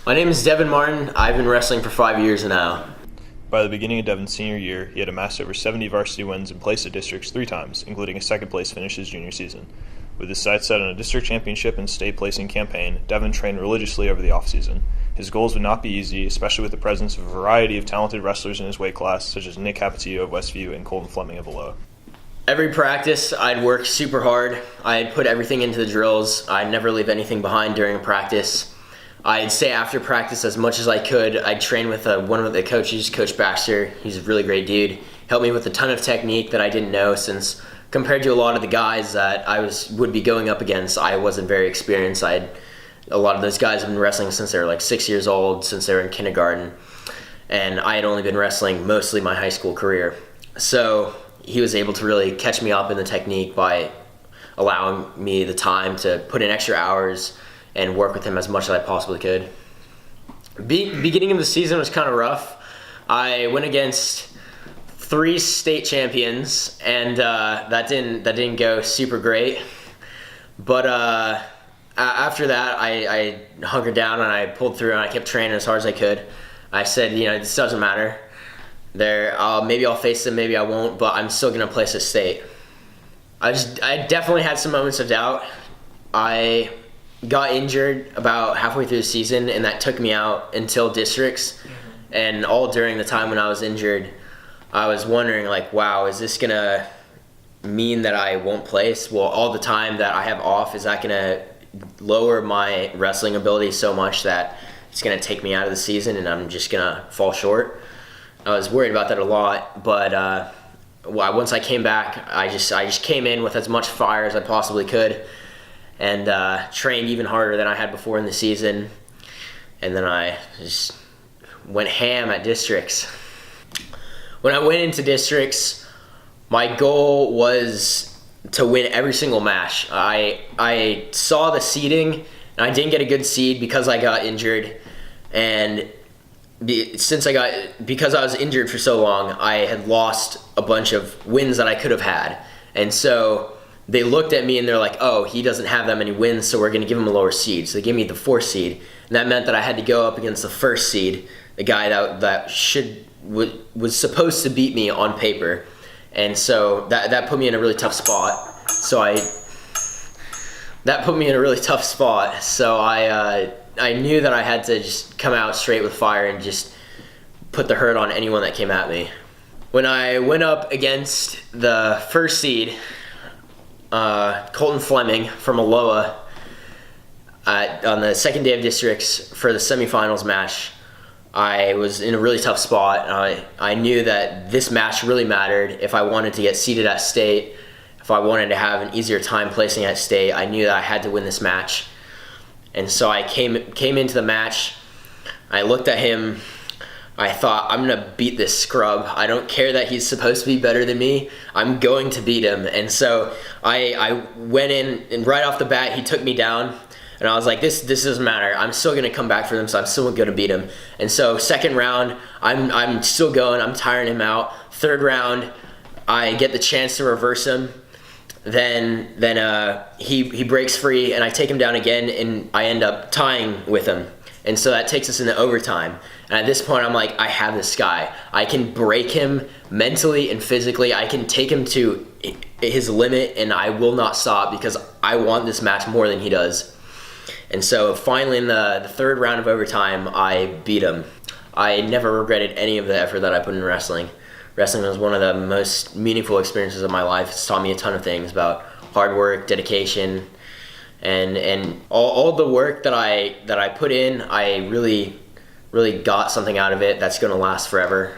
My name is Devon Martin. I've been wrestling for 5 years now. By the beginning of Devon's senior year, he had amassed over 70 varsity wins and placed at districts 3 times, including a second-place finish his junior season. With his sights set on a district championship and state-placing campaign, Devon trained religiously over the offseason. His goals would not be easy, especially with the presence of a variety of talented wrestlers in his weight class, such as Nick Capetillo of Westview and Colton Fleming of Aloha. Every practice, I'd work super hard. I'd put everything into the drills. I'd never leave anything behind during a practice. I'd stay after practice as much as I could. I'd train with one of the coaches, Coach Baxter. He's a really great dude. Helped me with a ton of technique that I didn't know, since compared to a lot of the guys that I would be going up against, I wasn't very experienced. A lot of those guys have been wrestling since they were like 6 years old, since they were in kindergarten. And I had only been wrestling mostly my high school career. So he was able to really catch me up in the technique by allowing me the time to put in extra hours and work with him as much as I possibly could. Beginning of the season was kind of rough. I went against 3 state champions, and that didn't go super great. But after that, I hunkered down and I pulled through, and I kept training as hard as I could. I said, this doesn't matter. Maybe I'll face them, maybe I won't, but I'm still gonna place a state. I definitely had some moments of doubt. I got injured about halfway through the season, and that took me out until districts. And all during the time when I was injured, I was wondering, wow, is this gonna mean that I won't place? Well, all the time that I have off, is that gonna lower my wrestling ability so much that it's gonna take me out of the season and I'm just gonna fall short? I was worried about that a lot, but once I came back, I just came in with as much fire as I possibly could, and trained even harder than I had before in the season. And then I just went ham at districts. When I went into districts, my goal was to win every single match. I saw the seeding, and I didn't get a good seed because I got injured. And because I was injured for so long, I had lost a bunch of wins that I could have had. And so they looked at me and they're like, oh, he doesn't have that many wins, so we're going to give him a lower seed. So they gave me the 4th seed. And that meant that I had to go up against the 1st seed, the guy that was supposed to beat me on paper. And so that put me in a really tough spot. So I knew that I had to just come out straight with fire and just put the hurt on anyone that came at me. When I went up against the 1st seed, Colton Fleming from Aloha, on the 2nd day of districts for the semifinals match, I was in a really tough spot. I knew that this match really mattered. If I wanted to get seeded at state, if I wanted to have an easier time placing at state, I knew that I had to win this match. And so I came into the match. I looked at him. I thought, I'm gonna beat this scrub. I don't care that he's supposed to be better than me. I'm going to beat him. And so I went in, and right off the bat, he took me down. And I was like, this doesn't matter. I'm still gonna come back for them, so I'm still gonna beat him. And so 2nd round, I'm still going. I'm tiring him out. 3rd round, I get the chance to reverse him. Then he breaks free, and I take him down again, and I end up tying with him. And so that takes us into overtime. And at this point, I'm like, I have this guy. I can break him mentally and physically. I can take him to his limit, and I will not stop because I want this match more than he does. And so finally, in the 3rd round of overtime, I beat him. I never regretted any of the effort that I put in wrestling. Wrestling was one of the most meaningful experiences of my life. It's taught me a ton of things about hard work, dedication, and all the work that I put in. I really got something out of it that's going to last forever.